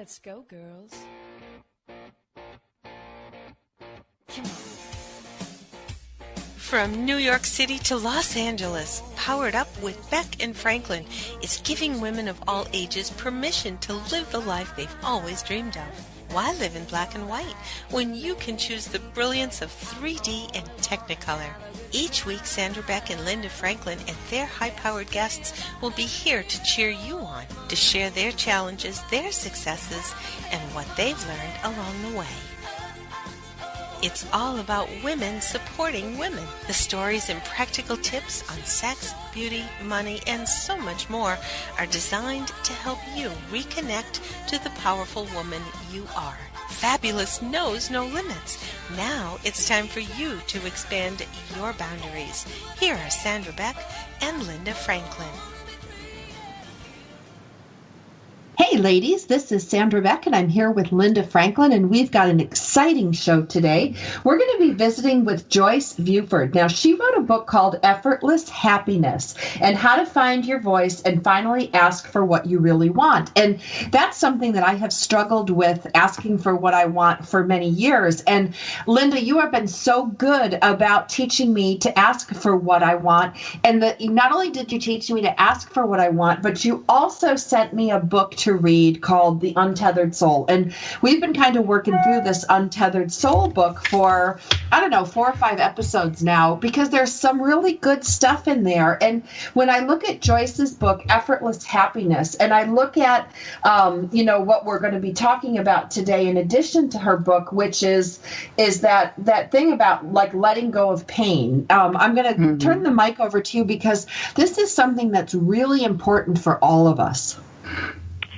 Let's go, girls. Come on. From New York City to Los Angeles, Powered Up with Beck and Franklin is giving women of all ages permission to live the life they've always dreamed of. Why live in black and white when you can choose the brilliance of 3D and Technicolor? Each week, Sandra, Beck, and Linda Franklin and their high-powered guests will be here to cheer you on, to share their challenges, their successes, and what they've learned along the way. It's all about women supporting women. The stories and practical tips on sex, beauty, money, and so much more are designed to help you reconnect to the powerful woman you are. Fabulous knows no limits. Now it's time for you to expand your boundaries. Here are Sandra Beck and Linda Franklin. Hey ladies, this is Sandra Beck and I'm here with Linda Franklin and we've got an exciting show today. We're going to be visiting with Joyce Buford. Now she wrote a book called Effortless Happiness and How to Find Your Voice and Finally Ask for What You Really Want. And that's something that I have struggled with, asking for what I want for many years. And Linda, you have been so good about teaching me to ask for what I want. And not only did you teach me to ask for what I want, but you also sent me a book to read called The Untethered Soul. And we've been kind of working through this Untethered Soul book for, 4 or 5 episodes now, because there's some really good stuff in there. And when I look at Joyce's book, Effortless Happiness, and I look at, what we're going to be talking about today, in addition to her book, which is that thing about like letting go of pain. I'm going to turn the mic over to you because this is something that's really important for all of us.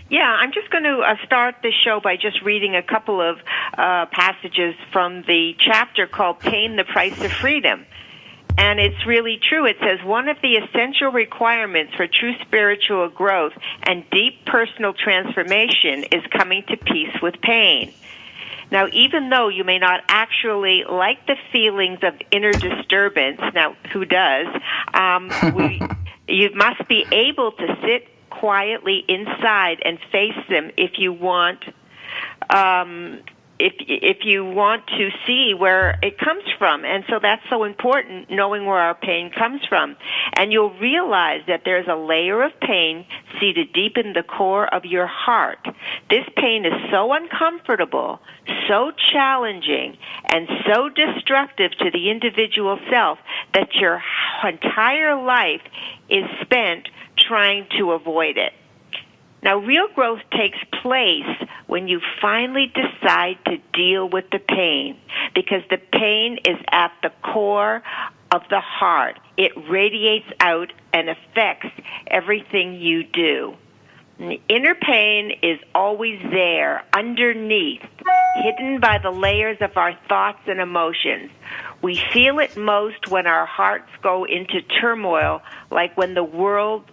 Yeah, I'm just going to start the show by just reading a couple of passages from the chapter called Pain, the Price of Freedom. And it's really true. It says, one of the essential requirements for true spiritual growth and deep personal transformation is coming to peace with pain. Now, even though you may not actually like the feelings of inner disturbance, now, who does, you must be able to sit quietly inside and face them if you want if you want to see where it comes from. And so that's so important, knowing where our pain comes from. And you'll realize that there's a layer of pain seated deep in the core of your heart. This pain is so uncomfortable, so challenging, and so destructive to the individual self that your entire life is spent trying to avoid it. Now, real growth takes place when you finally decide to deal with the pain, because the pain is at the core of the heart. It radiates out and affects everything you do. And the inner pain is always there, underneath, hidden by the layers of our thoughts and emotions. We feel it most when our hearts go into turmoil, like when the world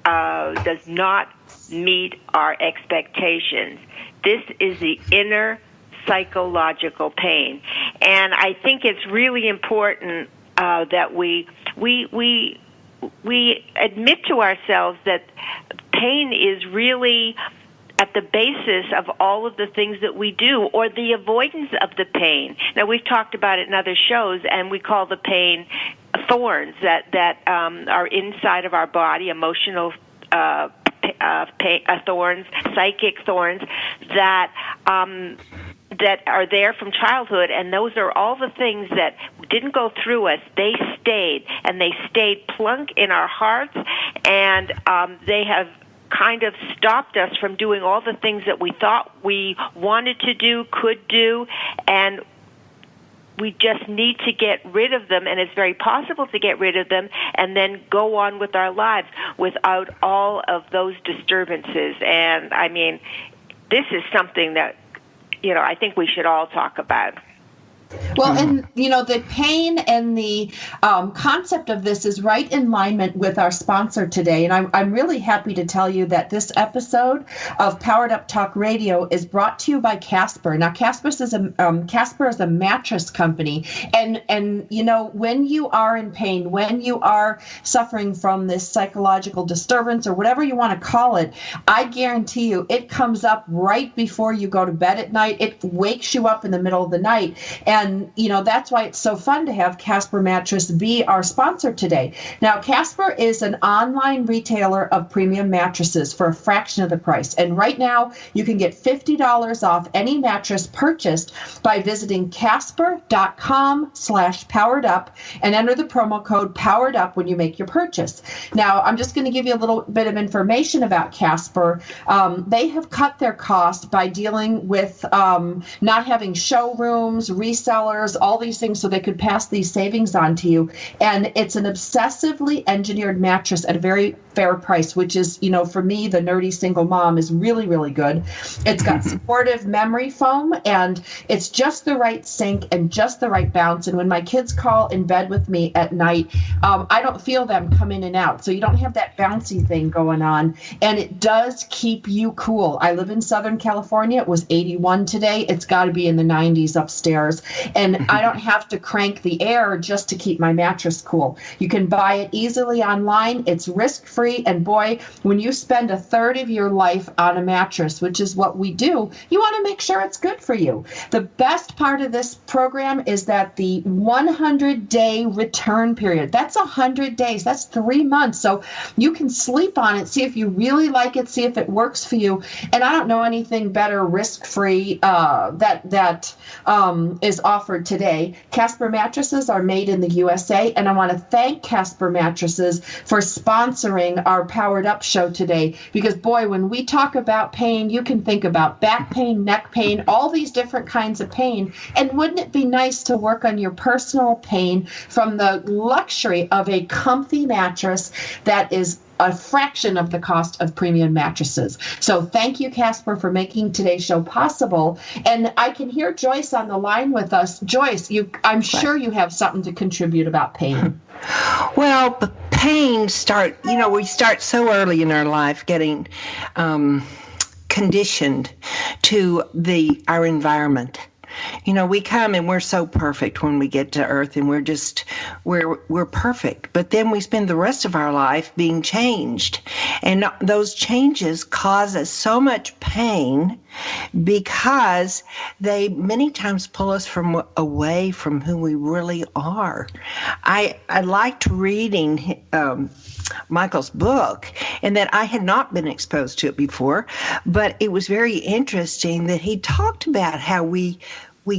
does not meet our expectations. This is the inner psychological pain. And I think it's really important that we admit to ourselves that pain is really at the basis of all of the things that we do, or the avoidance of the pain. Now, we've talked about it in other shows, and we call the pain thorns that are inside of our body, emotional thorns, psychic thorns that are there from childhood, and those are all the things that didn't go through us. They stayed, and they stayed plunk in our hearts, and they have kind of stopped us from doing all the things that we thought we wanted to do, could do, and we just need to get rid of them, and it's very possible to get rid of them and then go on with our lives without all of those disturbances. And, I mean, this is something that, I think we should all talk about. Well, and the pain and the concept of this is right in alignment with our sponsor today. And I'm really happy to tell you that this episode of Powered Up Talk Radio is brought to you by Casper. Now, Casper is a mattress company. And when you are in pain, when you are suffering from this psychological disturbance or whatever you want to call it, I guarantee you it comes up right before you go to bed at night. It wakes you up in the middle of the night. And, that's why it's so fun to have Casper Mattress be our sponsor today. Now, Casper is an online retailer of premium mattresses for a fraction of the price. And right now, you can get $50 off any mattress purchased by visiting casper.com/poweredup and enter the promo code POWEREDUP when you make your purchase. Now, I'm just going to give you a little bit of information about Casper. They have cut their cost by dealing with not having showrooms, resellers, all these things, so they could pass these savings on to you. And it's an obsessively engineered mattress at a very fair price, which is, for me, the nerdy single mom, is really, really good. It's got supportive memory foam, and it's just the right sink and just the right bounce. And when my kids call in bed with me at night, I don't feel them come in and out. So you don't have that bouncy thing going on. And it does keep you cool. I live in Southern California. It was 81 today. It's got to be in the 90s upstairs. And I don't have to crank the air just to keep my mattress cool. You can buy it easily online. It's risk-free. And boy, when you spend a third of your life on a mattress, which is what we do, you want to make sure it's good for you. The best part of this program is that the 100-day return period, that's 100 days. That's 3 months. So you can sleep on it, see if you really like it, see if it works for you. And I don't know anything better risk-free that is offered today. Casper mattresses are made in the USA, and I want to thank Casper mattresses for sponsoring our Powered Up show today, because boy, when we talk about pain, you can think about back pain, neck pain, all these different kinds of pain. And wouldn't it be nice to work on your personal pain from the luxury of a comfy mattress that is a fraction of the cost of premium mattresses? So thank you, Casper, for making today's show possible. And I can hear Joyce on the line with us. Joyce, I'm sure you have something to contribute about pain. Well, the pain we start so early in our life getting conditioned to our environment. We come and we're so perfect when we get to Earth, and we're perfect. But then we spend the rest of our life being changed. And those changes cause us so much pain because they many times pull us away from who we really are. I liked reading Michael's book, and that I had not been exposed to it before, but it was very interesting that he talked about how we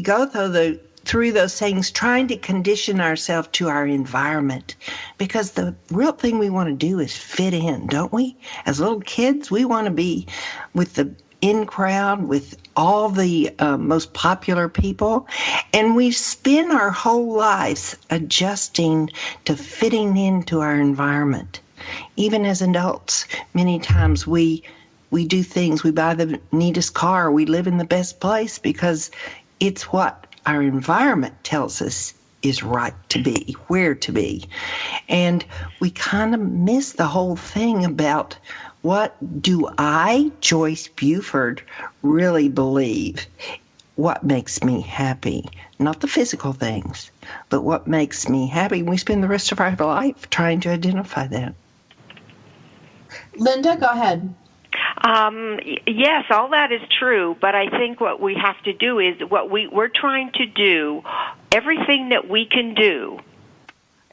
go through those things trying to condition ourselves to our environment, because the real thing we want to do is fit in, don't we? As little kids, we want to be with the in crowd, with all the most popular people, and we spend our whole lives adjusting to fitting into our environment. Even as adults, many times we do things, we buy the neatest car, we live in the best place because it's what our environment tells us is right to be, where to be. And we kind of miss the whole thing about, what do I, Joyce Buford, really believe? What makes me happy? Not the physical things, but what makes me happy. We spend the rest of our life trying to identify that. Linda, go ahead. Yes, all that is true, but I think what we have to do is we're trying to do, everything that we can do,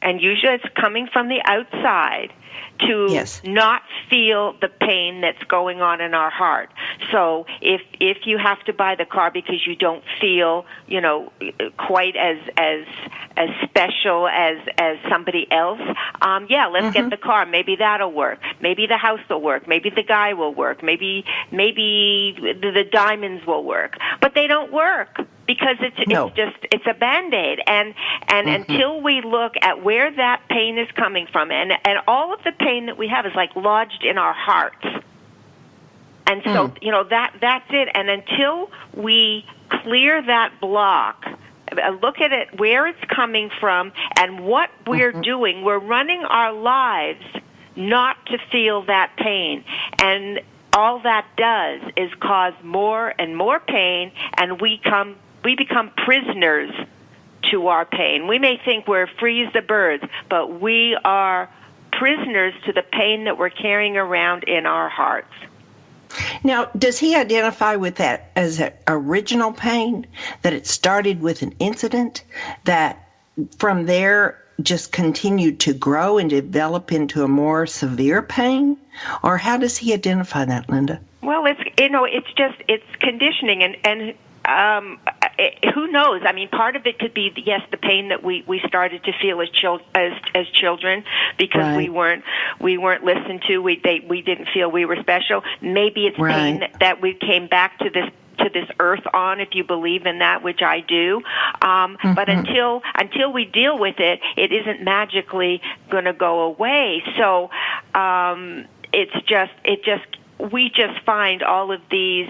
and usually it's coming from the outside, to not feel the pain that's going on in our heart. So if you have to buy the car because you don't feel, quite as special as somebody else, let's get the car. Maybe that'll work. Maybe the house will work. Maybe the guy will work. Maybe the diamonds will work. But they don't work, because it's a Band-Aid. And until we look at where that pain is coming from, and all of the pain that we have is like lodged in our hearts. And so, that's it. And until we clear that block, look at it, where it's coming from, and what we're doing. We're running our lives not to feel that pain. And all that does is cause more and more pain, and we become prisoners to our pain. We may think we're free as the birds, but we are prisoners to the pain that we're carrying around in our hearts. Now, does he identify with that as an original pain, that it started with an incident, that from there just continued to grow and develop into a more severe pain? Or how does he identify that, Linda? Well, it's conditioning, and who knows? I mean, part of it could be, yes, the pain that we started to feel as children because right. we weren't listened to. We didn't feel we were special. Maybe it's right. pain that we came back to this earth on, if you believe in that, which I do. But until we deal with it, it isn't magically going to go away. So we just find all of these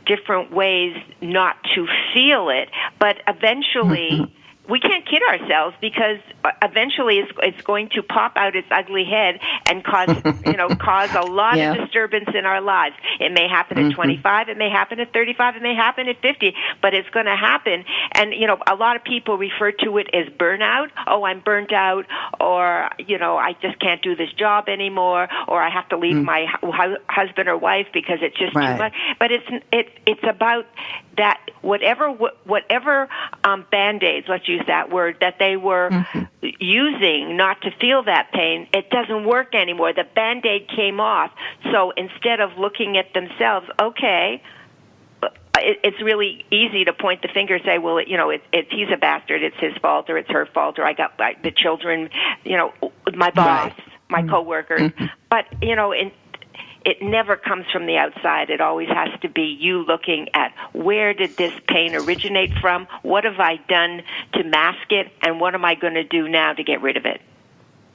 different ways not to feel it. But eventually, we can't kid ourselves, because eventually it's going to pop out its ugly head and cause a lot of disturbance in our lives. It may happen at 25, it may happen at 35, it may happen at 50, but it's going to happen. And a lot of people refer to it as burnout. Oh, I'm burnt out, or I just can't do this job anymore, or I have to leave my husband or wife because it's just too much. But it's about that whatever Band-Aids, let's use that word, that they were using not to feel that pain, it doesn't work anymore. The Band-Aid came off. So instead of looking at themselves, okay, it's really easy to point the finger and say, well, he's a bastard, it's his fault, or it's her fault, or I got the children, my boss, my coworkers. But, it never comes from the outside. It always has to be you looking at, where did this pain originate from? What have I done to mask it? And what am I going to do now to get rid of it?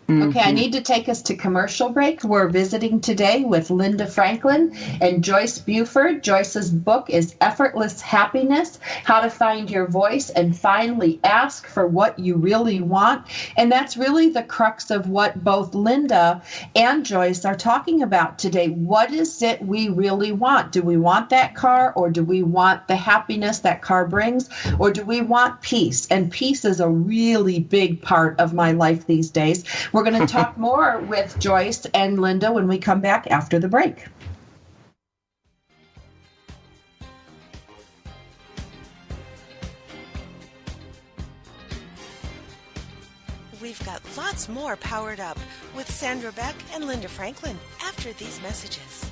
Okay, I need to take us to commercial break. We're visiting today with Linda Franklin and Joyce Buford. Joyce's book is Effortless Happiness, How to Find Your Voice and Finally Ask for What You Really Want. And that's really the crux of what both Linda and Joyce are talking about today. What is it we really want? Do we want that car, or do we want the happiness that car brings, or do we want peace? And peace is a really big part of my life these days. We're going to talk more with Joyce and Linda when we come back after the break. We've got lots more Powered Up with Sandra Beck and Linda Franklin after these messages.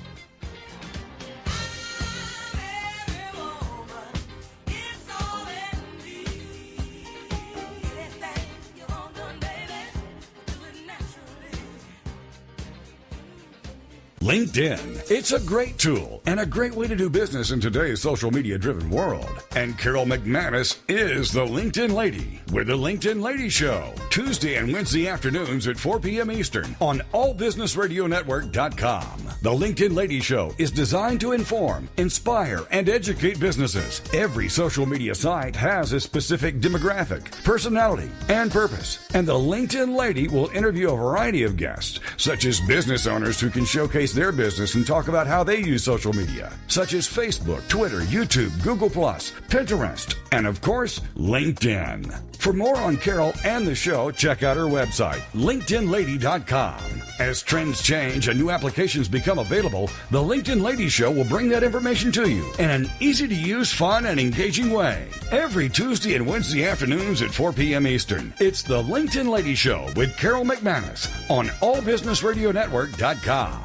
LinkedIn. It's a great tool and a great way to do business in today's social media driven world. And Carol McManus is the LinkedIn Lady with the LinkedIn Lady Show, Tuesday and Wednesday afternoons at 4 p.m. Eastern on allbusinessradionetwork.com. The LinkedIn Lady Show is designed to inform, inspire, and educate businesses. Every social media site has a specific demographic, personality, and purpose. And the LinkedIn Lady will interview a variety of guests, such as business owners who can showcase their business and talk about how they use social media, such as Facebook, Twitter, YouTube, Google+, Pinterest, and of course, LinkedIn. For more on Carol and the show, check out her website, LinkedInLady.com. As trends change and new applications become available, the LinkedIn Lady Show will bring that information to you in an easy-to-use, fun, and engaging way. Every Tuesday and Wednesday afternoons at 4 p.m. Eastern, it's the LinkedIn Lady Show with Carol McManus on allbusinessradionetwork.com.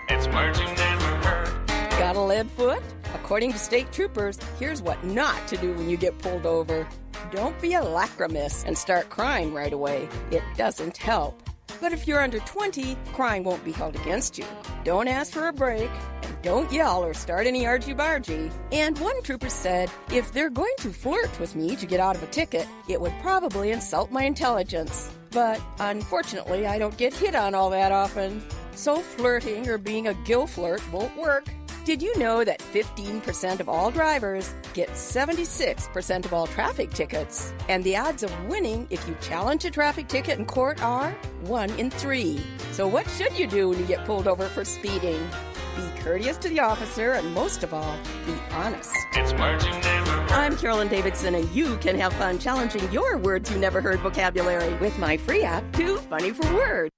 It's words you never heard. Got a lead foot? According to state troopers, here's what not to do when you get pulled over. Don't be a lachrymous and start crying right away. It doesn't help. But if you're under 20, crying won't be held against you. Don't ask for a break, and don't yell or start any argy-bargy. And one trooper said, if they're going to flirt with me to get out of a ticket, it would probably insult my intelligence. But unfortunately, I don't get hit on all that often. So flirting or being a gill flirt won't work. Did you know that 15% of all drivers get 76% of all traffic tickets? And the odds of winning if you challenge a traffic ticket in court are 1 in 3. So what should you do when you get pulled over for speeding? Be courteous to the officer, and most of all, be honest. It's words you never heard. I'm Carolyn Davidson, and you can have fun challenging your words you never heard vocabulary with my free app, Too Funny for Words.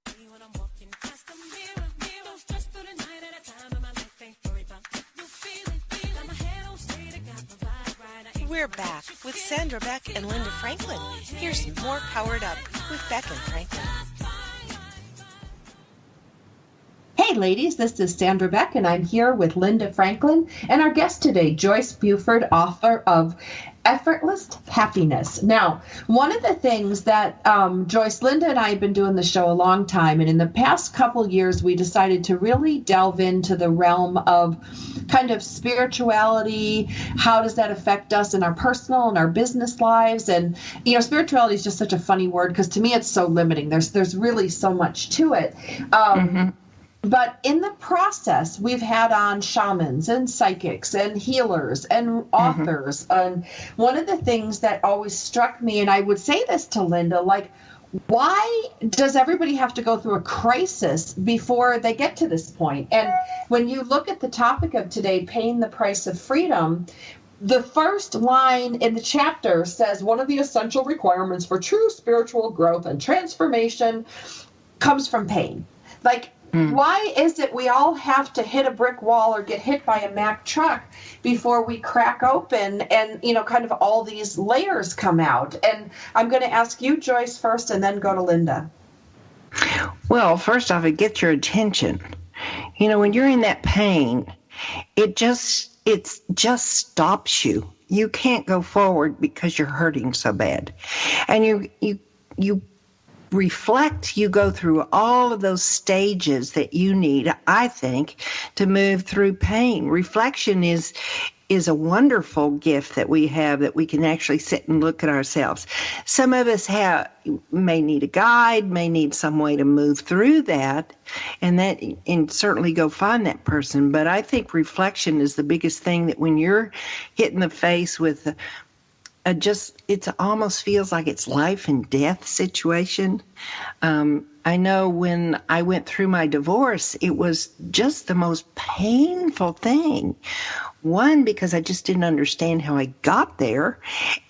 We're back with Sandra, Beck, and Linda Franklin. Here's some more Powered Up with Beck and Franklin. Hey ladies, this is Sandra Beck, and I'm here with Linda Franklin and our guest today, Joyce Buford, author of Effortless Happiness. Now, one of the things that Joyce, Linda, and I have been doing the show a long time, and in the past couple years, we decided to really delve into the realm of kind of spirituality. How does that affect us in our personal and our business lives? And, you know, spirituality is just such a funny word because to me it's so limiting. There's really so much to it. But in the process, we've had on shamans and psychics and healers and authors. And one of the things that always struck me, and I would say this to Linda, like, why does everybody have to go through a crisis before they get to this point? And when you look at the topic of today, paying the price of freedom, the first line in the chapter says one of the essential requirements for true spiritual growth and transformation comes from pain. Like, why is it we all have to hit a brick wall or get hit by a Mack truck before we crack open and, you know, kind of all these layers come out? And I'm going to ask you, Joyce, first and then go to Linda. Well, first off, it gets your attention. You know, when you're in that pain, it just stops you. You can't go forward because you're hurting so bad. And you reflect, you go through all of those stages that you need, I think, to move through pain. Reflection is a wonderful gift that we have, that we can actually sit and look at ourselves. Some of us may need a guide, may need some way to move through that, and certainly go find that person. But I think reflection is the biggest thing, that when you're hit in the face with it almost feels like it's life and death situation. I know when I went through my divorce, it was just the most painful thing. One, because I just didn't understand how I got there,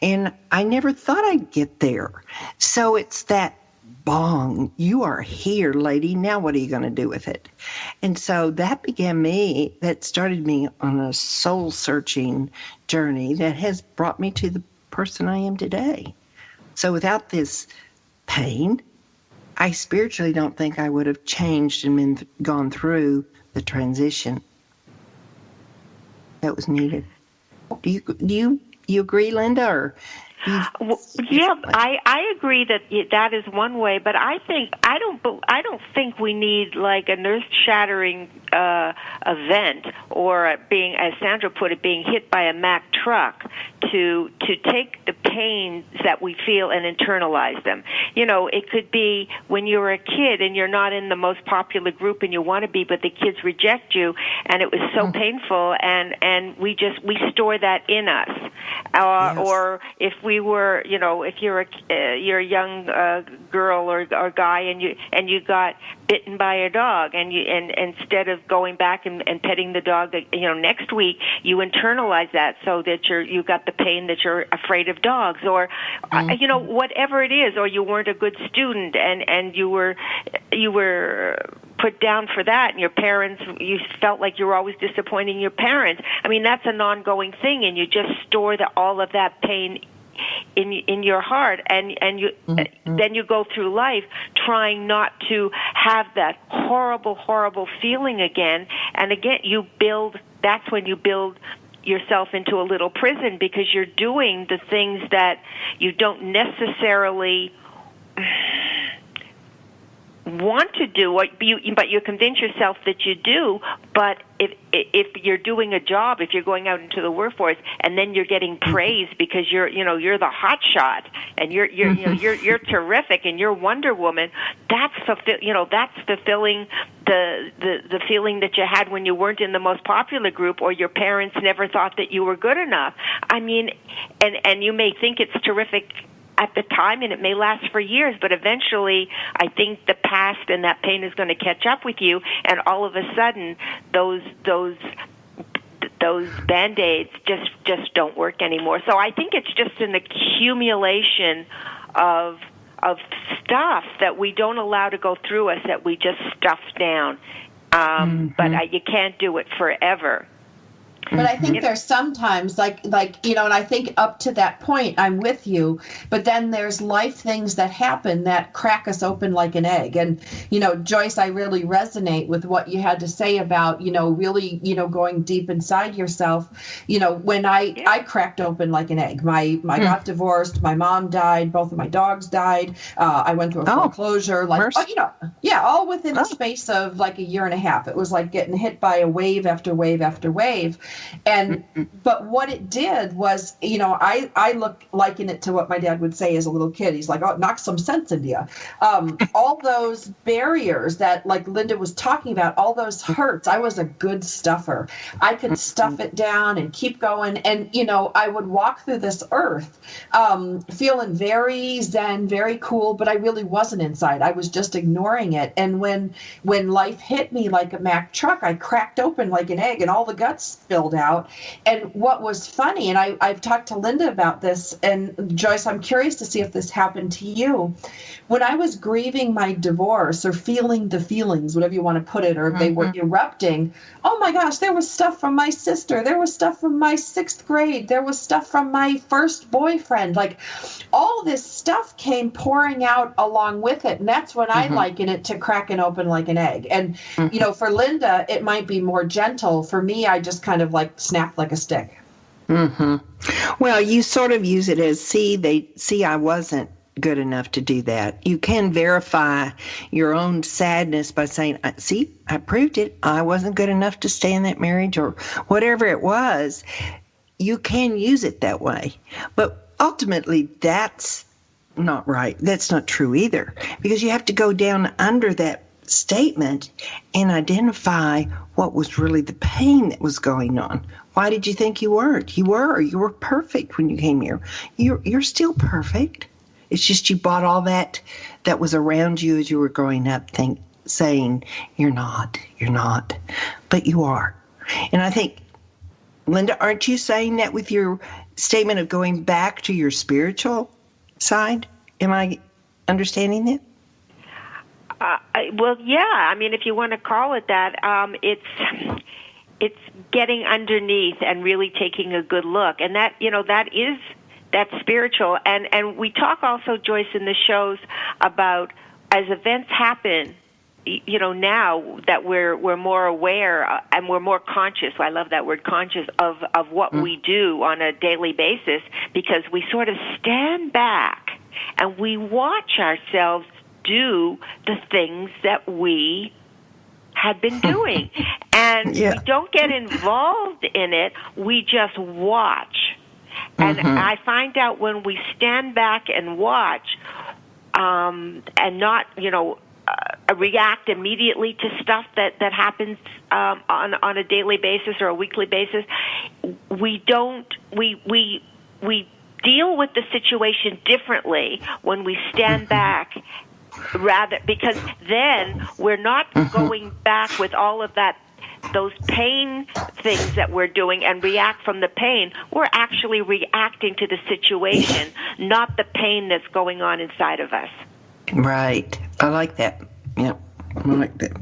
and I never thought I'd get there. So it's that bong, you are here, lady. Now what are you going to do with it? And so that started me on a soul-searching journey that has brought me to the person I am today. So without this pain, I spiritually don't think I would have changed and gone through the transition that was needed. Do you agree, Linda? Or yeah, I agree that is one way, but I don't think we need like an earth-shattering event, or being, as Sandra put it, being hit by a Mack truck to take the pains that we feel and internalize them. You know, it could be when you're a kid and you're not in the most popular group and you want to be, but the kids reject you, and it was so painful, and we store that in us. Yes. Or if we were, you know, if you're a young girl or guy and you got bitten by a dog, and instead of going back and petting the dog, you know, next week, you internalize that so that you got the pain that you're afraid of dogs, or you know, whatever it is, or you weren't a good student and you were put down for that, and your parents, you felt like you were always disappointing your parents. I mean, that's an ongoing thing, and you just store all of that pain in your heart, and you then you go through life trying not to have that horrible feeling again. And again, that's when you build yourself into a little prison, because you're doing the things that you don't necessarily want to do what but you convince yourself that you do. But if you're doing a job, if you're going out into the workforce, and then you're getting praised because you're the hot shot and you're terrific and you're Wonder Woman, that's fulfilling the feeling that you had when you weren't in the most popular group, or your parents never thought that you were good enough. I mean, and you may think it's terrific at the time, and it may last for years, but eventually I think the past and that pain is going to catch up with you, and all of a sudden those Band-Aids just don't work anymore. So I think it's just an accumulation of stuff that we don't allow to go through us, that we just stuff down. But you can't do it forever. But I think there's sometimes like and I think up to that point I'm with you, but then there's life things that happen that crack us open like an egg. And Joyce, I really resonate with what you had to say about really going deep inside yourself. When I cracked open like an egg. My got divorced, my mom died, both of my dogs died. I went through a foreclosure, all within the space of like a year and a half. It was like getting hit by a wave after wave after wave. And but what it did was, I liken it to what my dad would say as a little kid. He's like, "Oh, knock some sense into you." All those barriers that, like Linda was talking about, all those hurts. I was a good stuffer. I could stuff it down and keep going. And I would walk through this earth, feeling very zen, very cool, but I really wasn't inside. I was just ignoring it. And when life hit me like a Mack truck, I cracked open like an egg, and all the guts spilled out. And what was funny, and I've talked to Linda about this, and Joyce, I'm curious to see if this happened to you. When I was grieving my divorce, or feeling the feelings, whatever you want to put it, or they were erupting, oh my gosh, there was stuff from my sister. There was stuff from my 6th grade. There was stuff from my first boyfriend. Like, all this stuff came pouring out along with it. And that's when I liken it to cracking open like an egg. And, for Linda, it might be more gentle. For me, I just kind of like snapped like a stick. Well, you sort of use it as, see, I wasn't good enough to do that. You can verify your own sadness by saying, see, I proved it. I wasn't good enough to stay in that marriage, or whatever it was. You can use it that way. But ultimately, that's not right. That's not true either, because you have to go down under that statement and identify what was really the pain that was going on. Why did you think you weren't? You were perfect when you came here. You're still perfect. It's just you bought all that was around you as you were growing up, saying you're not, but you are. And I think, Linda, aren't you saying that with your statement of going back to your spiritual side? Am I understanding that? Well, yeah. I mean, if you want to call it that, it's getting underneath and really taking a good look, and that's spiritual. And we talk also, Joyce, in the shows about as events happen, now that we're more aware and we're more conscious. I love that word, conscious, of what we do on a daily basis, because we sort of stand back and we watch ourselves do the things that we had been doing. And we don't get involved in it. We just watch. And I find out when we stand back and watch, and not, react immediately to stuff that happens on a daily basis or a weekly basis, we deal with the situation differently when we stand back, rather, because then we're not going back with all of those pain things that we're doing and react from the pain. We're actually reacting to the situation, not the pain that's going on inside of us. Right. I like that. Yep. I like that.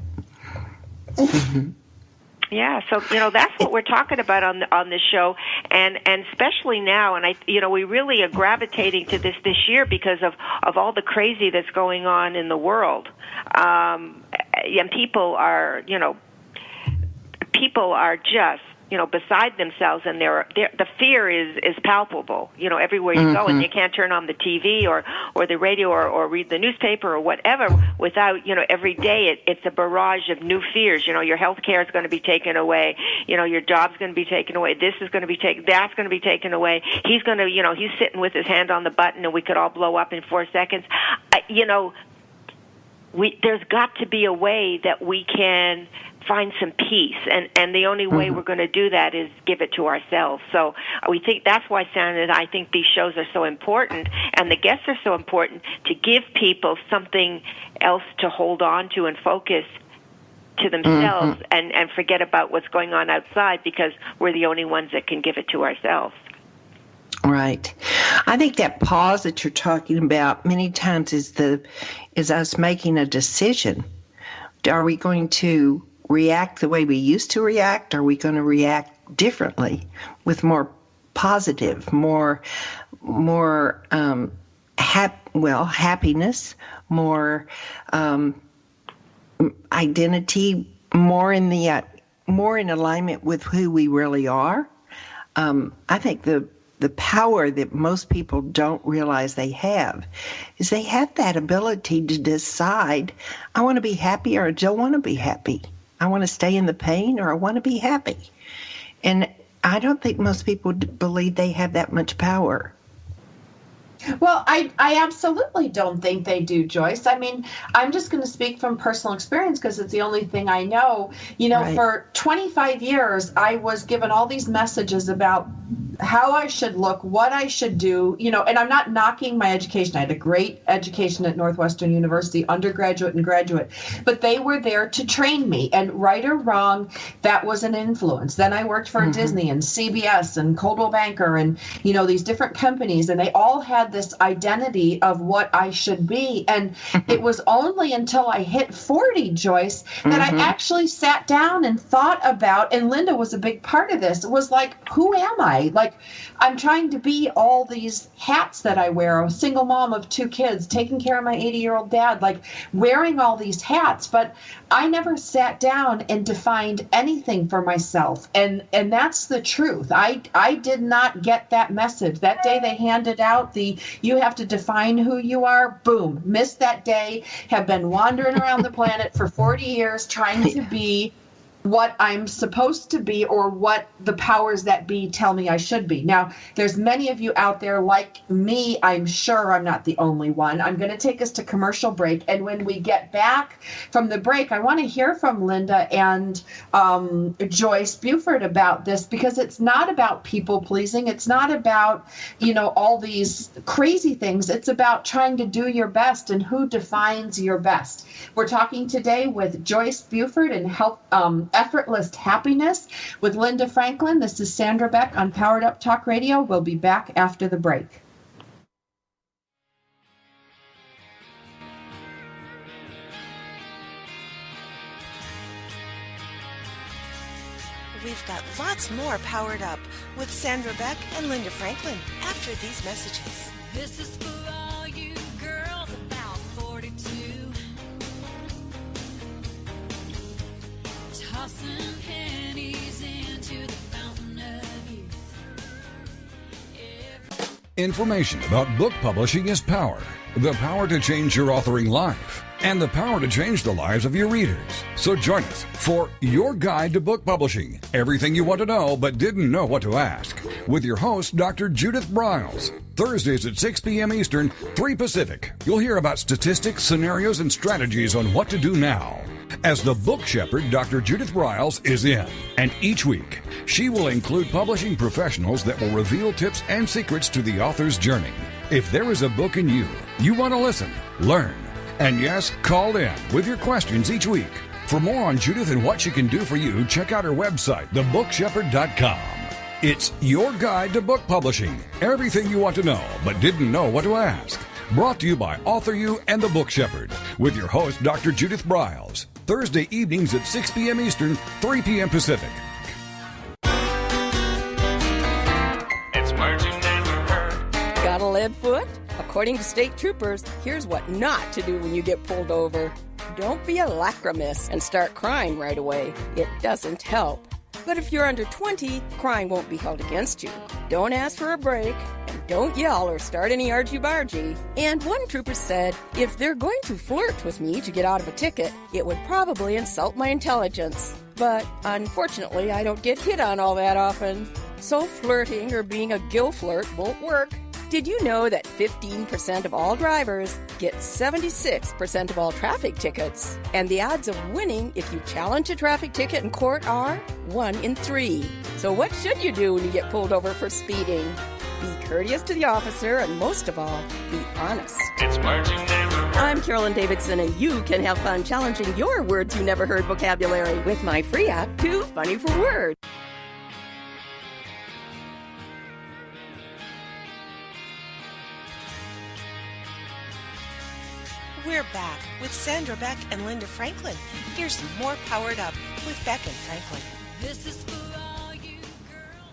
Yeah, so that's what we're talking about on this show, and especially now, and we really are gravitating to this year because of all the crazy that's going on in the world, and people are just beside themselves, and the fear is palpable, everywhere you go, and you can't turn on the TV or the radio or read the newspaper or whatever without, every day it's a barrage of new fears. Your health care is going to be taken away, your job's going to be taken away, this is going to be taken, that's going to be taken away, he's going to, he's sitting with his hand on the button and we could all blow up in 4 seconds. There's got to be a way that we can find some peace, and the only way we're going to do that is give it to ourselves. So we think that's why, Sandra, and I think these shows are so important, and the guests are so important, to give people something else to hold on to and focus to themselves and forget about what's going on outside, because we're the only ones that can give it to ourselves. Right. I think that pause that you're talking about many times is us making a decision. Are we going to react the way we used to react? Are we going to react differently with more positive, more happiness, more identity, more in alignment with who we really are? I think the power that most people don't realize they have is they have that ability to decide, I want to be happy or I don't want to be happy. I want to stay in the pain or I want to be happy. And I don't think most people believe they have that much power. Well, I absolutely don't think they do, Joyce. I mean, I'm just going to speak from personal experience because it's the only thing I know. Right. For 25 years, I was given all these messages about how I should look, what I should do, and I'm not knocking my education. I had a great education at Northwestern University, undergraduate and graduate, but they were there to train me, and right or wrong, that was an influence. Then I worked for Disney and CBS and Coldwell Banker and, these different companies, and they all had this identity of what I should be. And it was only until I hit 40, Joyce, that I actually sat down and thought about, and Linda was a big part of this. It was like, who am I? Like, I'm trying to be all these hats that I wear, a single mom of 2 kids, taking care of my 80-year-old dad, like wearing all these hats. But I never sat down and defined anything for myself. And that's the truth. I did not get that message. That day they handed out you have to define who you are, boom, missed that day, have been wandering around the planet for 40 years trying to be what I'm supposed to be or what the powers that be tell me I should be. Now, there's many of you out there like me. I'm sure I'm not the only one. I'm going to take us to commercial break. And when we get back from the break, I want to hear from Linda and Joyce Buford about this, because it's not about people pleasing. It's not about, all these crazy things. It's about trying to do your best and who defines your best. We're talking today with Joyce Buford and Effortless Happiness with Linda Franklin. This is Sandra Beck on Powered Up Talk Radio. We'll be back after the break. We've got lots more Powered Up with Sandra Beck and Linda Franklin after these messages. This is for all you girls about 42. Tossing pennies into the fountain of youth. Information about book publishing is power. The power to change your authoring life. And the power to change the lives of your readers. So join us for Your Guide to Book Publishing. Everything you want to know but didn't know what to ask. With your host, Dr. Judith Briles. Thursdays at 6 p.m. Eastern, 3 Pacific. You'll hear about statistics, scenarios, and strategies on what to do now. As the book shepherd, Dr. Judith Briles is in. And each week, she will include publishing professionals that will reveal tips and secrets to the author's journey. If there is a book in you want to listen, learn, and yes, call in with your questions each week. For more on Judith and what she can do for you, check out her website, thebookshepherd.com. It's your guide to book publishing. Everything you want to know, but didn't know what to ask. Brought to you by Author You and The Book Shepherd, with your host, Dr. Judith Briles. Thursday evenings at 6 p.m. Eastern, 3 p.m. Pacific. It's merging and reheard. Got a lead foot? According to state troopers, here's what not to do when you get pulled over. Don't be a lacrimous and start crying right away. It doesn't help. But if you're under 20, crime won't be held against you. Don't ask for a break, and don't yell or start any argy-bargy. And one trooper said, if they're going to flirt with me to get out of a ticket, it would probably insult my intelligence. But unfortunately, I don't get hit on all that often. So flirting or being a gill flirt won't work. Did you know that 15% of all drivers get 76% of all traffic tickets? And the odds of winning if you challenge a traffic ticket in court are 1 in 3. So what should you do when you get pulled over for speeding? Be courteous to the officer, and most of all, be honest. It's words you never heard. I'm Carolyn Davidson, and you can have fun challenging your words you never heard vocabulary with my free app, Too Funny for Words. We're back with Sandra Beck and Linda Franklin. Here's some more Powered Up with Beck and Franklin. This is for all you girls.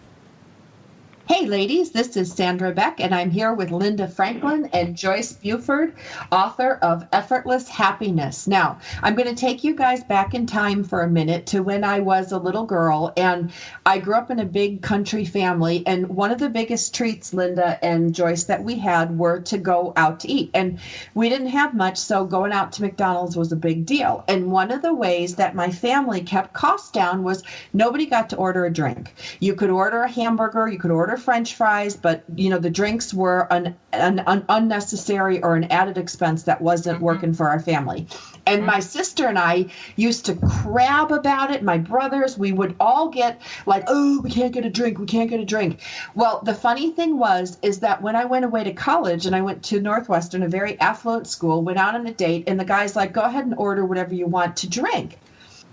Hey ladies, this is Sandra Beck, and I'm here with Linda Franklin and Joyce Buford, author of Effortless Happiness. Now, I'm going to take you guys back in time for a minute to when I was a little girl, and I grew up in a big country family, and one of the biggest treats, Linda and Joyce, that we had were to go out to eat. And we didn't have much, so going out to McDonald's was a big deal. And one of the ways that my family kept costs down was nobody got to order a drink. You could order a hamburger, you could order French fries, but the drinks were an unnecessary or an added expense that wasn't working for our family. And my sister and I used to crab about it. My brothers, we would all get like, oh, we can't get a drink. We can't get a drink. Well, the funny thing is that when I went away to college and I went to Northwestern, a very affluent school, went out on a date, and the guy's like, go ahead and order whatever you want to drink.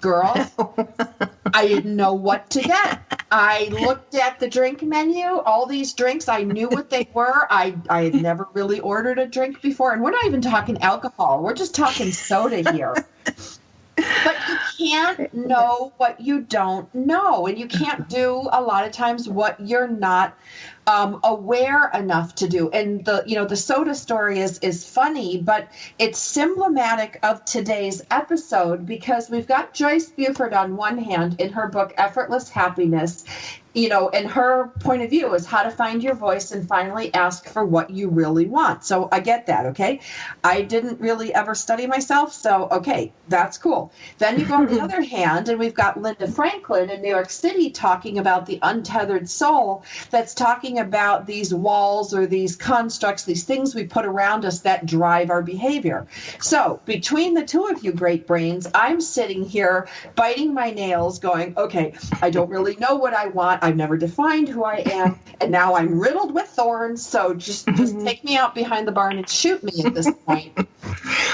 Girls, I didn't know what to get. I looked at the drink menu, all these drinks, I knew what they were. I had never really ordered a drink before. And we're not even talking alcohol. We're just talking soda here. But you can't know what you don't know. And you can't do a lot of times what you're not aware enough to do. And the soda story is funny, but it's symptomatic of today's episode because we've got Joyce Buford on one hand in her book, Effortless Happiness, and her point of view is how to find your voice and finally ask for what you really want. So I get that, okay? I didn't really ever study myself, so okay, that's cool. Then you go on the other hand, and we've got Linda Franklin in New York City talking about the untethered soul that's talking about these walls or these constructs, these things we put around us that drive our behavior. So between the two of you great brains, I'm sitting here biting my nails going, okay, I don't really know what I want. I've never defined who I am, and now I'm riddled with thorns, so just take me out behind the barn and shoot me at this point.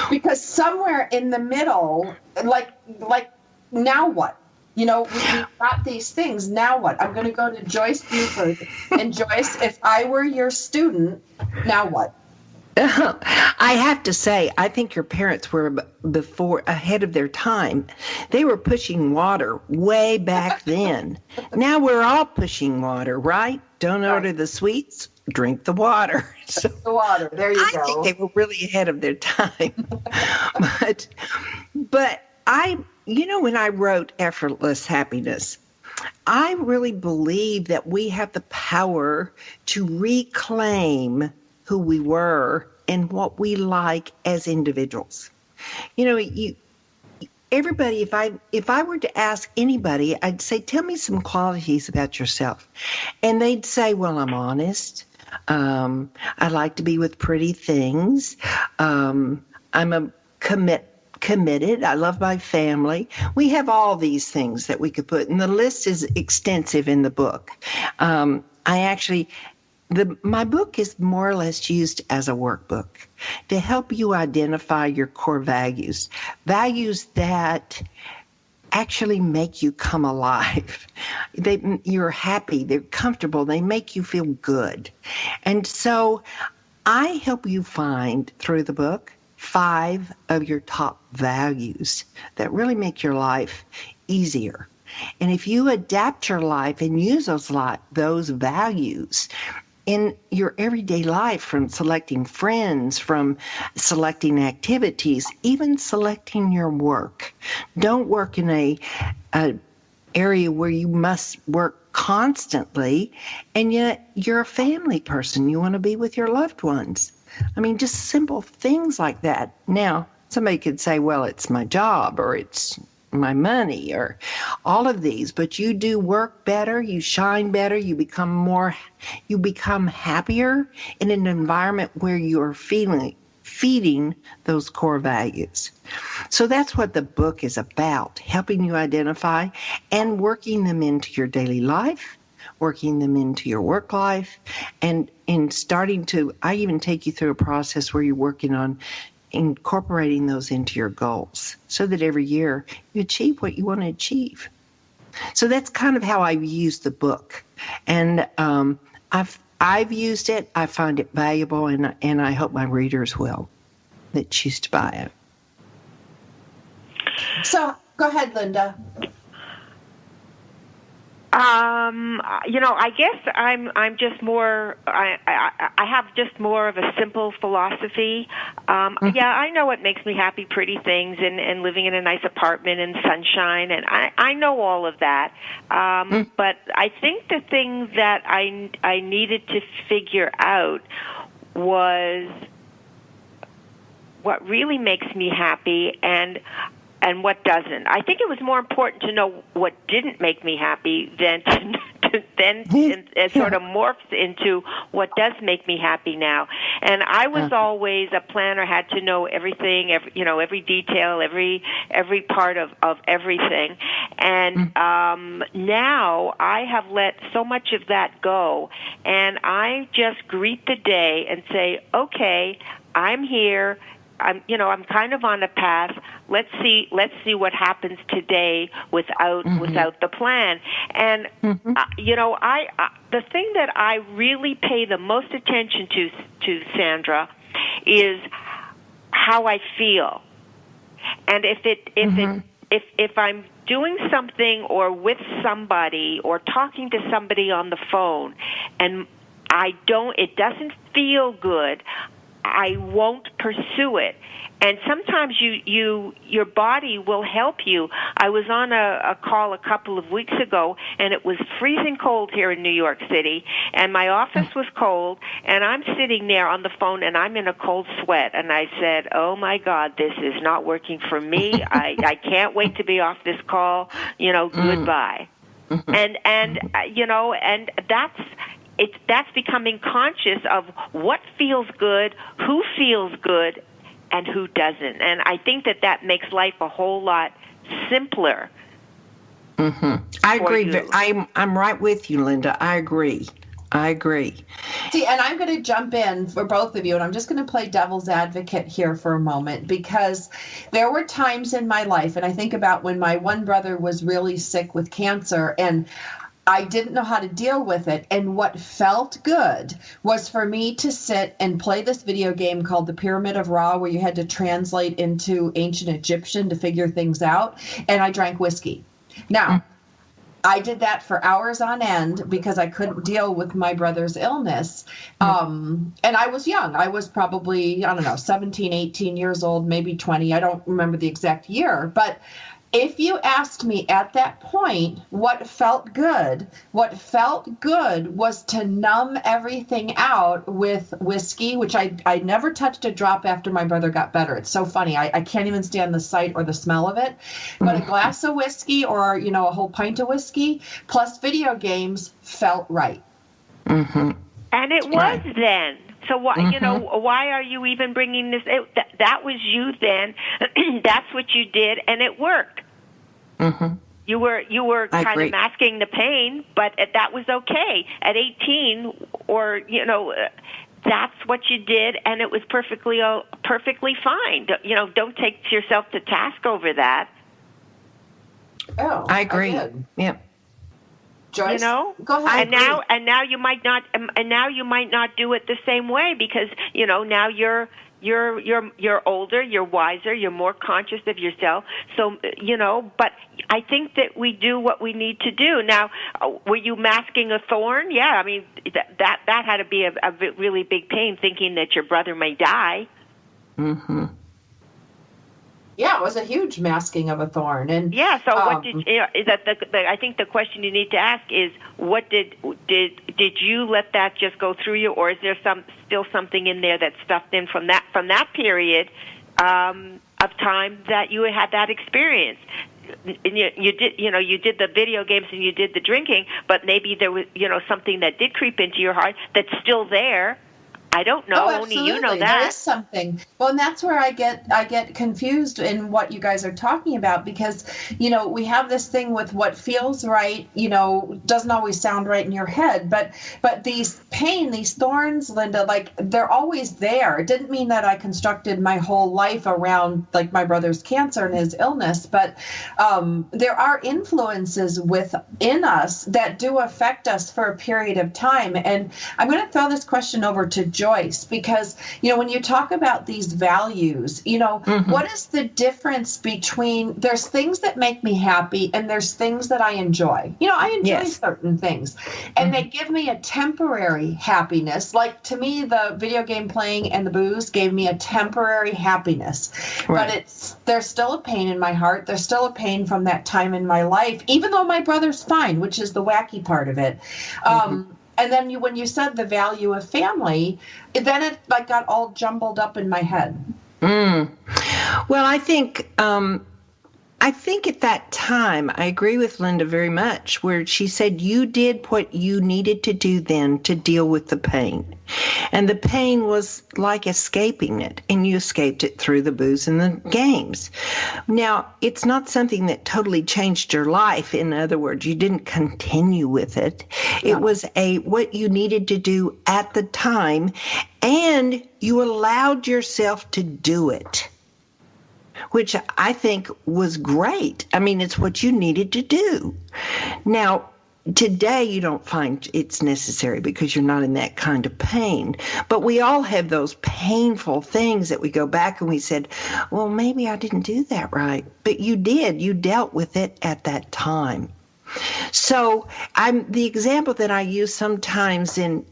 Because somewhere in the middle, like now what? We've got these things. Now what? I'm going to go to Joyce Buford. And Joyce, if I were your student, now what? I have to say, I think your parents were ahead of their time. They were pushing water way back then. Now we're all pushing water, right? Don't order the sweets, drink the water. So the water. There you go. I think they were really ahead of their time. but when I wrote Effortless Happiness, I really believe that we have the power to reclaim who we were and what we like as individuals. Everybody, if I were to ask anybody, I'd say, tell me some qualities about yourself. And they'd say, well, I'm honest. I like to be with pretty things. I'm committed. I love my family. We have all these things that we could put, and the list is extensive in the book. My book is more or less used as a workbook to help you identify your core values that actually make you come alive. You're happy, they're comfortable, they make you feel good. And so I help you find through the book 5 of your top values that really make your life easier. And if you adapt your life and use those values in your everyday life, from selecting friends, from selecting activities, even selecting your work. Don't work in area where you must work constantly, and yet you're a family person. You want to be with your loved ones. I mean, just simple things like that. Now, somebody could say, well, it's my job or it's my money or all of these, but you do work better, you shine better, you become happier in an environment where you're feeding those core values. So that's what the book is about, helping you identify and working them into your daily life, working them into your work life, and I even take you through a process where you're working on incorporating those into your goals so that every year you achieve what you want to achieve. So that's kind of how I've used the book. And I've used it. I find it valuable, and I hope my readers will that choose to buy it. So go ahead, Linda. I guess I'm just more. I have just more of a simple philosophy. Yeah, I know what makes me happy, pretty things, and living in a nice apartment and sunshine, and I know all of that. But I think the thing that I needed to figure out was what really makes me happy and what doesn't. I think it was more important to know what didn't make me happy than it sort of morphs into what does make me happy now. And I was always a planner, had to know everything, every detail, every part of everything. And now I have let so much of that go, and I just greet the day and say, okay, I'm here. I'm kind of on a path. Let's see what happens today without the plan. And the thing that I really pay the most attention to Sandra is how I feel. And if I'm doing something or with somebody or talking to somebody on the phone and it doesn't feel good, I won't pursue it. And sometimes your body will help you. I was on a call a couple of weeks ago, and it was freezing cold here in New York City, and my office was cold, and I'm sitting there on the phone, and I'm in a cold sweat, and I said, oh, my God, this is not working for me. I can't wait to be off this call. Goodbye. And that's becoming conscious of what feels good, who feels good, and who doesn't. And I think that makes life a whole lot simpler. I agree. I'm right with you, Linda. I agree. See, and I'm going to jump in for both of you, and I'm just going to play devil's advocate here for a moment, because there were times in my life, and I think about when my one brother was really sick with cancer, and I didn't know how to deal with it. And what felt good was for me to sit and play this video game called the Pyramid of Ra, where you had to translate into ancient Egyptian to figure things out. And I drank whiskey. Now, I did that for hours on end because I couldn't deal with my brother's illness. And I was young. I was probably, 17, 18 years old, maybe 20. I don't remember the exact year. But if you asked me at that point what felt good was to numb everything out with whiskey, which I never touched a drop after my brother got better. It's so funny. I can't even stand the sight or the smell of it. But a glass of whiskey or, a whole pint of whiskey plus video games felt right. And it was then. So why are you even bringing this? That was you then. That's what you did, and it worked. You were kind of masking the pain, but that was okay. At 18, or that's what you did, and it was perfectly fine. Don't take yourself to task over that. Oh, I agree. Yeah. Joyce, go ahead. And now you might not do it the same way because now you're older, you're wiser, you're more conscious of yourself. So but I think that we do what we need to do. Now, were you masking a thorn? Yeah, I mean that had to be a really big pain, thinking that your brother may die. Yeah, it was a huge masking of a thorn. And yeah. So what did I think the question you need to ask is, what did you let that just go through you, or is there still something in there that's stuffed in from that period of time that you had that experience? And you did the video games and you did the drinking, but maybe there was something that did creep into your heart that's still there. I don't know. Only you know that. There is something. Well, and that's where I get confused in what you guys are talking about, because, we have this thing with what feels right, doesn't always sound right in your head. But these thorns, Linda, like, they're always there. It didn't mean that I constructed my whole life around, like, my brother's cancer and his illness. But there are influences within us that do affect us for a period of time. And I'm going to throw this question over to Joyce, because, when you talk about these values, what is the difference between, there's things that make me happy and there's things that I enjoy. I enjoy certain things, and they give me a temporary happiness. Like, to me, the video game playing and the booze gave me a temporary happiness. Right. But there's still a pain in my heart. There's still a pain from that time in my life, even though my brother's fine, which is the wacky part of it. And then when you said the value of family, then it got all jumbled up in my head. Well, I think at that time, I agree with Linda very much, where she said you did what you needed to do then to deal with the pain. And the pain was like escaping it, and you escaped it through the booze and the games. Now, it's not something that totally changed your life. In other words, you didn't continue with it. No. It was what you needed to do at the time, and you allowed yourself to do it, which I think was great. I mean, it's what you needed to do. Now, today you don't find it's necessary because you're not in that kind of pain. But we all have those painful things that we go back and we said, well, maybe I didn't do that right. But you did. You dealt with it at that time. So the example that I use sometimes in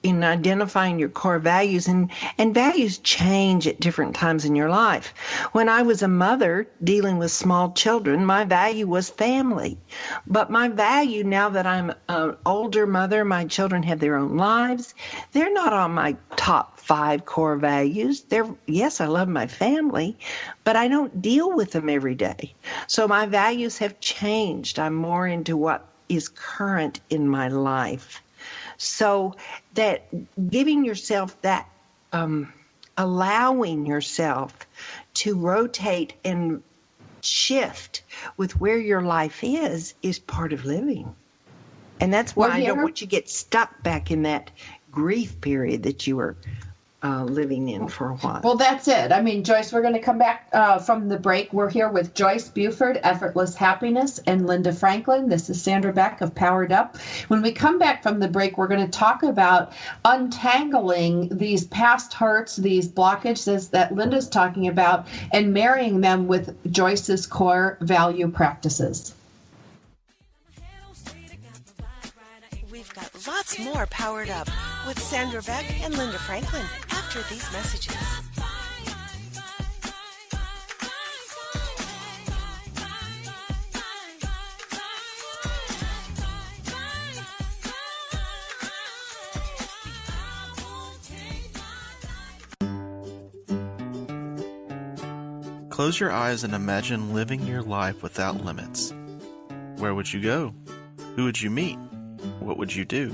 identifying your core values, and values change at different times in your life. When I was a mother dealing with small children, my value was family. But my value, now that I'm an older mother, my children have their own lives, they're not on my top 5 core values. Yes, I love my family, but I don't deal with them every day. So my values have changed. I'm more into what is current in my life. So that giving yourself that, allowing yourself to rotate and shift with where your life is part of living. And that's why I don't want you to get stuck back in that grief period that you were living in for a while. Well, that's it. I mean, Joyce, we're going to come back from the break. We're here with Joyce Buford, Effortless Happiness, and Linda Franklin. This is Sandra Beck of Powered Up. When we come back from the break, we're going to talk about untangling these past hurts, these blockages that Linda's talking about, and marrying them with Joyce's core value practices. We've got lots more Powered Up with Sandra Beck and Linda Franklin after these messages. Close your eyes and imagine living your life without limits. Where would you go? Who would you meet? What would you do?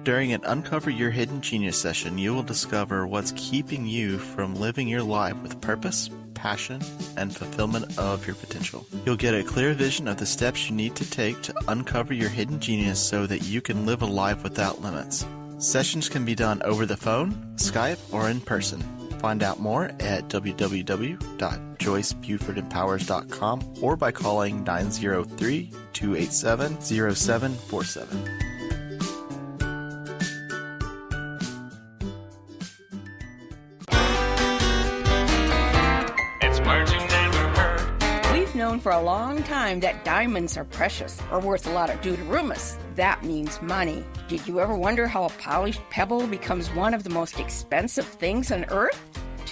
During an Uncover Your Hidden Genius session, you will discover what's keeping you from living your life with purpose, passion, and fulfillment of your potential. You'll get a clear vision of the steps you need to take to uncover your hidden genius so that you can live a life without limits. Sessions can be done over the phone, Skype, or in person. Find out more at www.joycebufordempowers.com or by calling 903-287-0747. Known for a long time that diamonds are precious or worth a lot of deuterumus. That means money. Did you ever wonder how a polished pebble becomes one of the most expensive things on earth?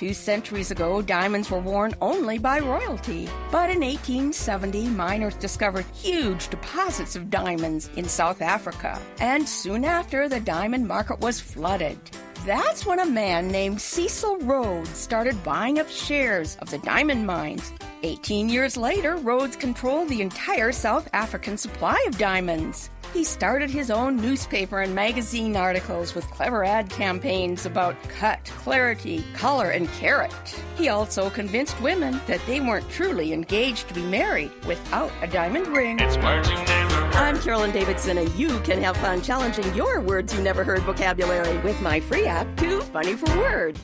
2 centuries ago, diamonds were worn only by royalty. But in 1870, miners discovered huge deposits of diamonds in South Africa. And soon after, the diamond market was flooded. That's when a man named Cecil Rhodes started buying up shares of the diamond mines. 18 years later, Rhodes controlled the entire South African supply of diamonds. He started his own newspaper and magazine articles with clever ad campaigns about cut, clarity, color, and carat. He also convinced women that they weren't truly engaged to be married without a diamond ring. It's words you never heard. I'm Carolyn Davidson, and you can have fun challenging your words you never heard vocabulary with my free app, Too Funny for Word.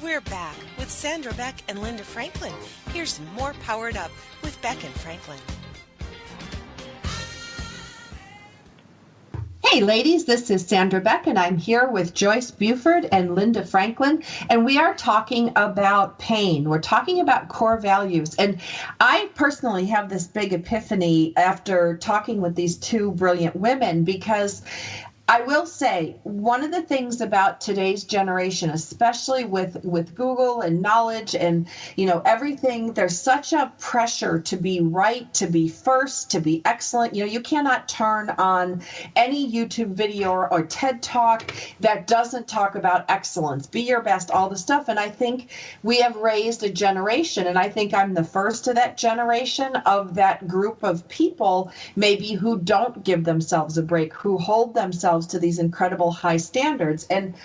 We're back with Sandra Beck and Linda Franklin. Here's more Powered Up with Beck and Franklin. Hey ladies, this is Sandra Beck and I'm here with Joyce Buford and Linda Franklin, and we are talking about pain. We're talking about core values, and I personally have this big epiphany after talking with these two brilliant women, because I will say one of the things about today's generation, especially with Google and knowledge and, everything, there's such a pressure to be right, to be first, to be excellent. You cannot turn on any YouTube video or TED Talk that doesn't talk about excellence, be your best, all the stuff. And I think we have raised a generation, and I think I'm the first of that generation, of that group of people maybe who don't give themselves a break, who hold themselves to these incredible high standards. And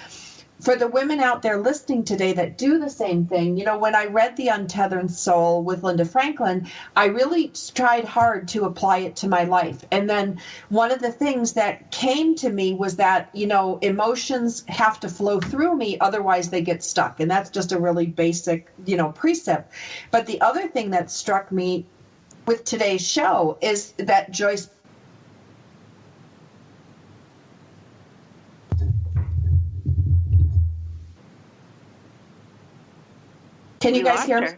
for the women out there listening today that do the same thing, when I read The Untethered Soul with Linda Franklin, I really tried hard to apply it to my life. And then one of the things that came to me was that, emotions have to flow through me, otherwise they get stuck. And that's just a really basic, precept. But the other thing that struck me with today's show is that Joyce Can you guys hear me?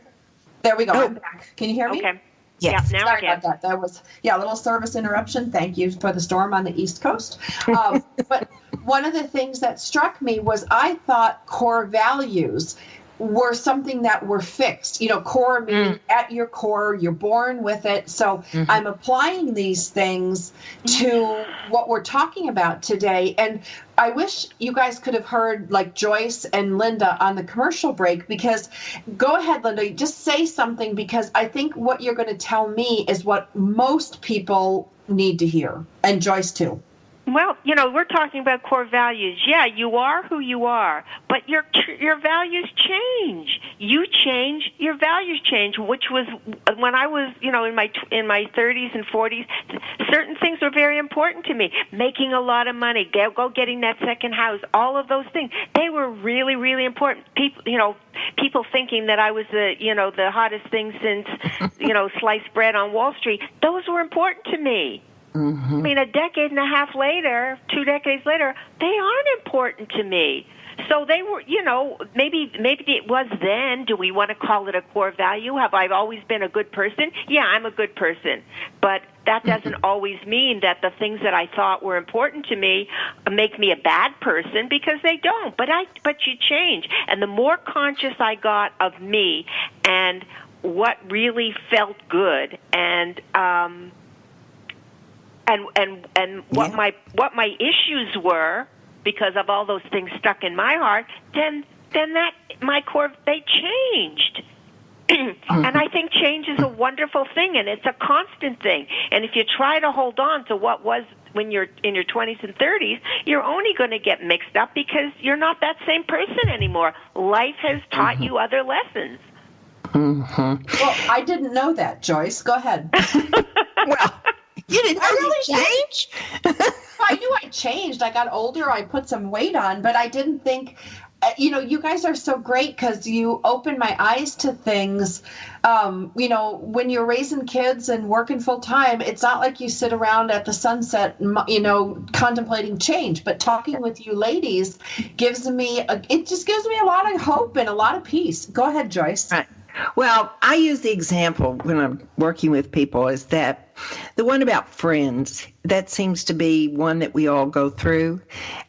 There we go. I'm back. Can you hear me? Okay. Yes. Yeah, now Sorry I about that. That was, a little service interruption. Thank you for the storm on the East Coast. But one of the things that struck me was I thought core values were something that were fixed. Core meaning at your core, you're born with it. So I'm applying these things to what we're talking about today. And I wish you guys could have heard like Joyce and Linda on the commercial break, because go ahead, Linda, just say something, because I think what you're going to tell me is what most people need to hear, and Joyce too. Well, we're talking about core values. Yeah, you are who you are, but your values change. You change, your values change, which was when I was, in my 30s and 40s, certain things were very important to me. Making a lot of money, getting that second house, all of those things, they were really, really important. People thinking that I was the hottest thing since, sliced bread on Wall Street, those were important to me. Mm-hmm. I mean, a decade and a half later, 2 decades later, they aren't important to me. So they were, maybe it was then. Do we want to call it a core value? Have I always been a good person? Yeah, I'm a good person. But that doesn't always mean that the things that I thought were important to me make me a bad person, because they don't. But you change. And the more conscious I got of me and what really felt good and what my issues were, because of all those things stuck in my heart, then that my core, they changed. And I think change is a wonderful thing, and it's a constant thing. And if you try to hold on to what was when you're in your 20s and 30s, you're only going to get mixed up, because you're not that same person anymore. Life has taught you other lessons. Mm-hmm. Well, I didn't know that, Joyce. Go ahead. Well, you didn't know you changed? I knew I changed. I got older. I put some weight on, but I didn't think, you guys are so great, because you open my eyes to things. When you're raising kids and working full time, it's not like you sit around at the sunset, contemplating change. But talking with you ladies gives me a lot of hope and a lot of peace. Go ahead, Joyce. Right. Well, I use the example when I'm working with people is that the one about friends, that seems to be one that we all go through.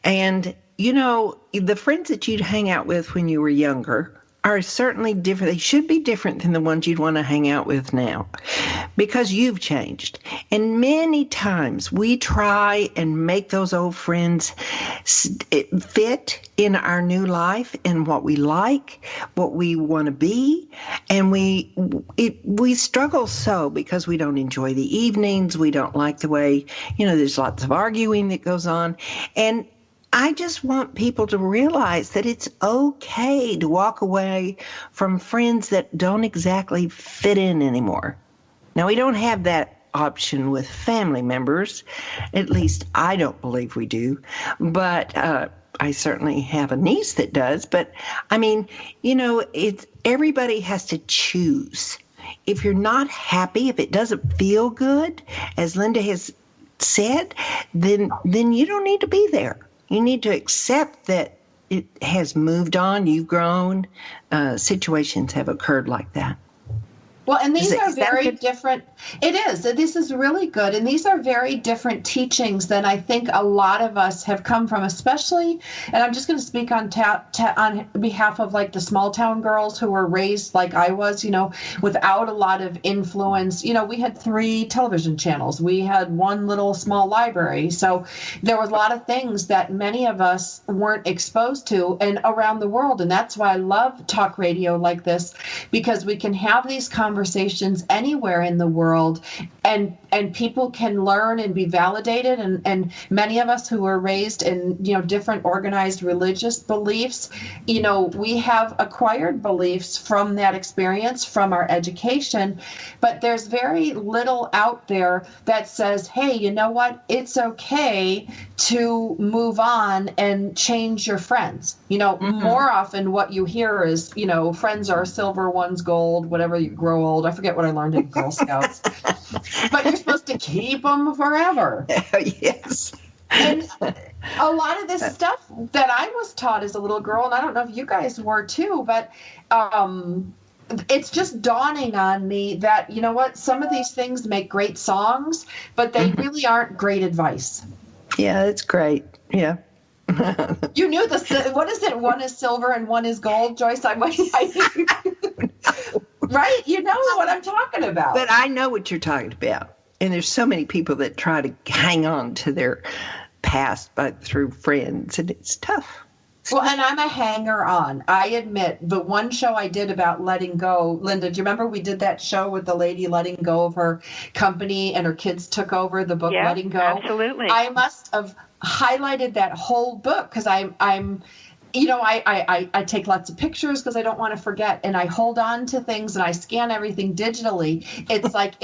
And, the friends that you'd hang out with when you were younger are certainly different. They should be different than the ones you'd want to hang out with now because you've changed. And many times we try and make those old friends fit in our new life and what we like, what we want to be. And we struggle so because we don't enjoy the evenings. We don't like the way, there's lots of arguing that goes on. And I just want people to realize that it's okay to walk away from friends that don't exactly fit in anymore. Now, we don't have that option with family members. At least I don't believe we do. But I certainly have a niece that does. But, everybody has to choose. If you're not happy, if it doesn't feel good, as Linda has said, then you don't need to be there. You need to accept that it has moved on, you've grown, situations have occurred like that. Well, and these are very different. It is. This is really good. And these are very different teachings than I think a lot of us have come from, especially, and I'm just going to speak on on behalf of like the small town girls who were raised like I was, without a lot of influence. We had 3 television channels. We had one little small library. So there was a lot of things that many of us weren't exposed to and around the world. And that's why I love talk radio like this, because we can have these conversations anywhere in the world, and people can learn and be validated. And many of us who were raised in different organized religious beliefs, we have acquired beliefs from that experience, from our education. But there's very little out there that says, hey, you know what? It's okay to move on and change your friends. More often what you hear is, friends are silver, one's gold, whatever you grow old. I forget what I learned in Girl Scouts. But you're supposed to keep them forever. Yes. And a lot of this stuff that I was taught as a little girl, and I don't know if you guys were too, but it's just dawning on me that, some of these things make great songs, but they really aren't great advice. Yeah, it's great. Yeah. You knew what is it? One is silver and one is gold, Joyce. Right? You know what I'm talking about. But I know what you're talking about. And there's so many people that try to hang on to their past through friends, and it's tough. Well, and I'm a hanger-on. I admit, the one show I did about letting go, Linda, do you remember we did that show with the lady letting go of her company and her kids took over the book Letting Go? Absolutely. I must have highlighted that whole book because I take lots of pictures because I don't want to forget, and I hold on to things and I scan everything digitally. It's like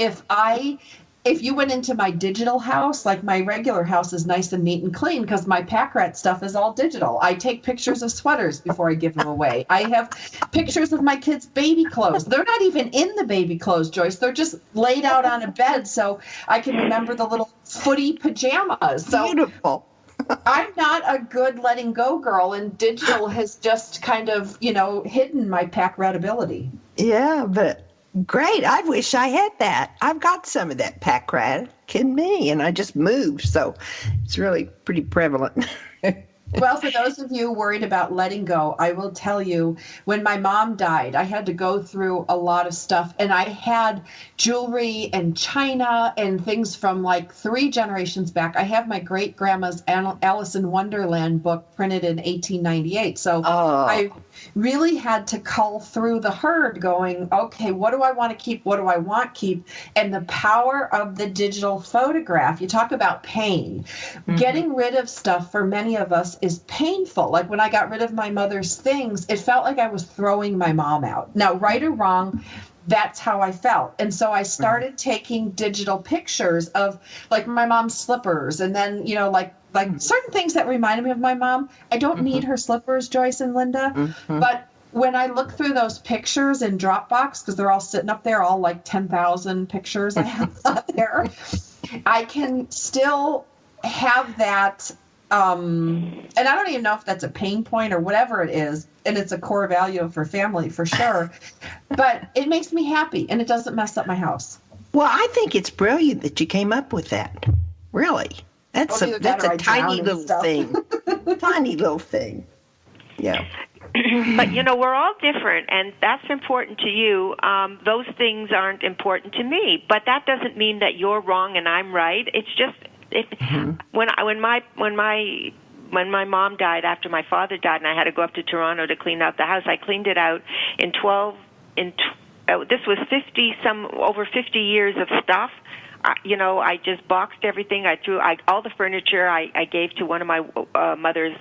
if you went into my digital house, like my regular house is nice and neat and clean because my pack rat stuff is all digital. I take pictures of sweaters before I give them away. I have pictures of my kids' baby clothes. They're not even in the baby clothes, Joyce. They're just laid out on a bed so I can remember the little footy pajamas. So beautiful. I'm not a good letting go girl, and digital has just kind of, hidden my pack rat ability. Yeah, but great. I wish I had that. I've got some of that pack rat in me, and I just moved, so it's really pretty prevalent. Well, for those of you worried about letting go, I will tell you, when my mom died, I had to go through a lot of stuff, and I had jewelry and china and things from like 3 generations back. I have my great-grandma's Alice in Wonderland book printed in 1898, so I really had to cull through the herd going, okay, what do I want to keep? What do I want to keep? And the power of the digital photograph. You talk about pain. Mm-hmm. Getting rid of stuff for many of us is painful. Like when I got rid of my mother's things, it felt like I was throwing my mom out. Now, right or wrong, that's how I felt. And so I started taking digital pictures of like my mom's slippers, and then, like certain things that reminded me of my mom. I don't need her slippers, Joyce and Linda, but when I look through those pictures in Dropbox, because they're all sitting up there, all like 10,000 pictures I have up there, I can still have that. And I don't even know if that's a pain point or whatever it is, and it's a core value for family for sure, but it makes me happy and it doesn't mess up my house. Well, I think it's brilliant that you came up with that. Really. That's Well, a tiny little thing. Tiny little thing. Yeah. But, we're all different, and that's important to you. Those things aren't important to me, but that doesn't mean that you're wrong and I'm right. It's just when my mom died after my father died, and I had to go up to Toronto to clean out the house, I cleaned it out this was over 50 years of stuff. I just boxed everything. I threw all the furniture I gave to one of my mother's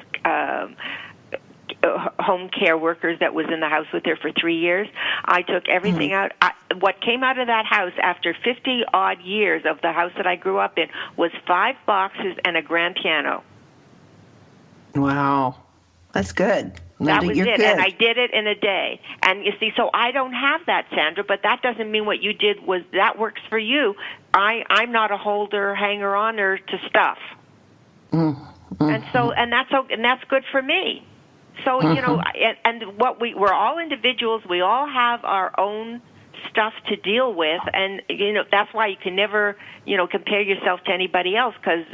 home care workers that was in the house with her for 3 years. I took everything out. What came out of that house after 50-odd years of the house that I grew up in was 5 boxes and a grand piano. Wow. That's good. That was You're it, good. and I did it in a day. And you see, so I don't have that, Sandra, but that doesn't mean what you did that works for you. I'm not a holder, hanger-oner to stuff. And so, and that's good for me. So, and we're all individuals. We all have our own stuff to deal with, and, that's why you can never, compare yourself to anybody else, because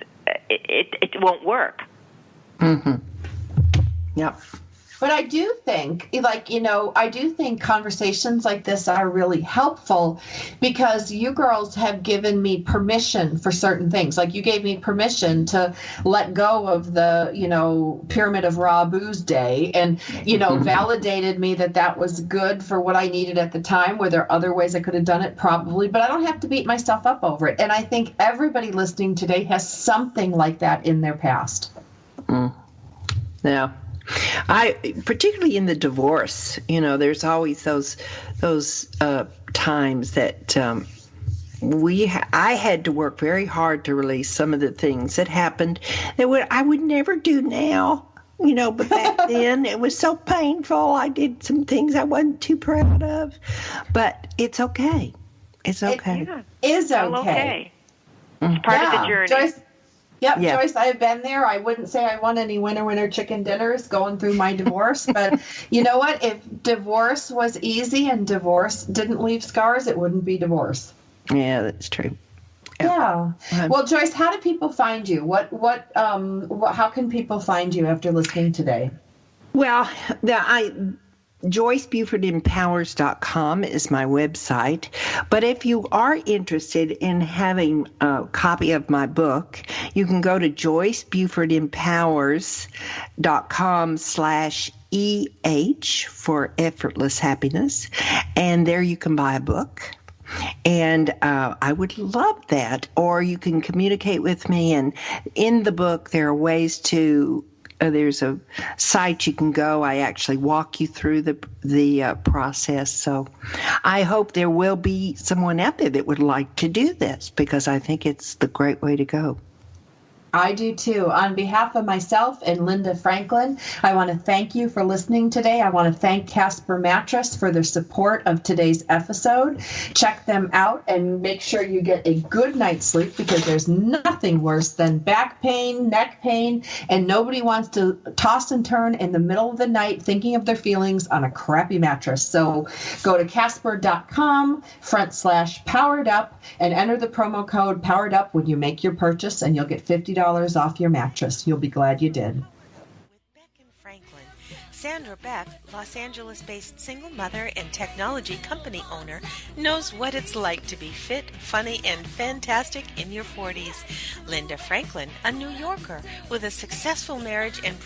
it won't work. Yep. But I do think, I do think conversations like this are really helpful because you girls have given me permission for certain things. Like you gave me permission to let go of the, Pyramid of Raw Booze Day and, validated me that was good for what I needed at the time. Were there other ways I could have done it? Probably. But I don't have to beat myself up over it. And I think everybody listening today has something like that in their past. Yeah. Particularly in the divorce, there's always those times that I had to work very hard to release some of the things that happened that I would never do now. But back then it was so painful. I did some things I wasn't too proud of, but it's okay. It's okay. It is okay. It's part of the journey. Joyce, Joyce, I've been there. I wouldn't say I won any winner chicken dinners going through my divorce, but you know what? If divorce was easy and divorce didn't leave scars, it wouldn't be divorce. Yeah, that's true. Yeah. Well, Joyce, how do people find you? How can people find you after listening today? Well, JoyceBufordEmpowers.com is my website. But if you are interested in having a copy of my book, you can go to JoyceBufordEmpowers.com/EH for Effortless Happiness. And there you can buy a book. And I would love that. Or you can communicate with me. And in the book, there are ways to there's a site you can go. I actually walk you through the process. So I hope there will be someone out there that would like to do this because I think it's the great way to go. I do too. On behalf of myself and Linda Franklin, I want to thank you for listening today. I want to thank Casper Mattress for their support of today's episode. Check them out and make sure you get a good night's sleep because there's nothing worse than back pain, neck pain, and nobody wants to toss and turn in the middle of the night thinking of their feelings on a crappy mattress. So go to Casper.com/powered up and enter the promo code powered up when you make your purchase and you'll get $50 off your mattress. You'll be glad you did. With Beck and Franklin, Sandra Beck, Los Angeles-based single mother and technology company owner, knows what it's like to be fit, funny, and fantastic in your 40s. Linda Franklin, a New Yorker with a successful marriage and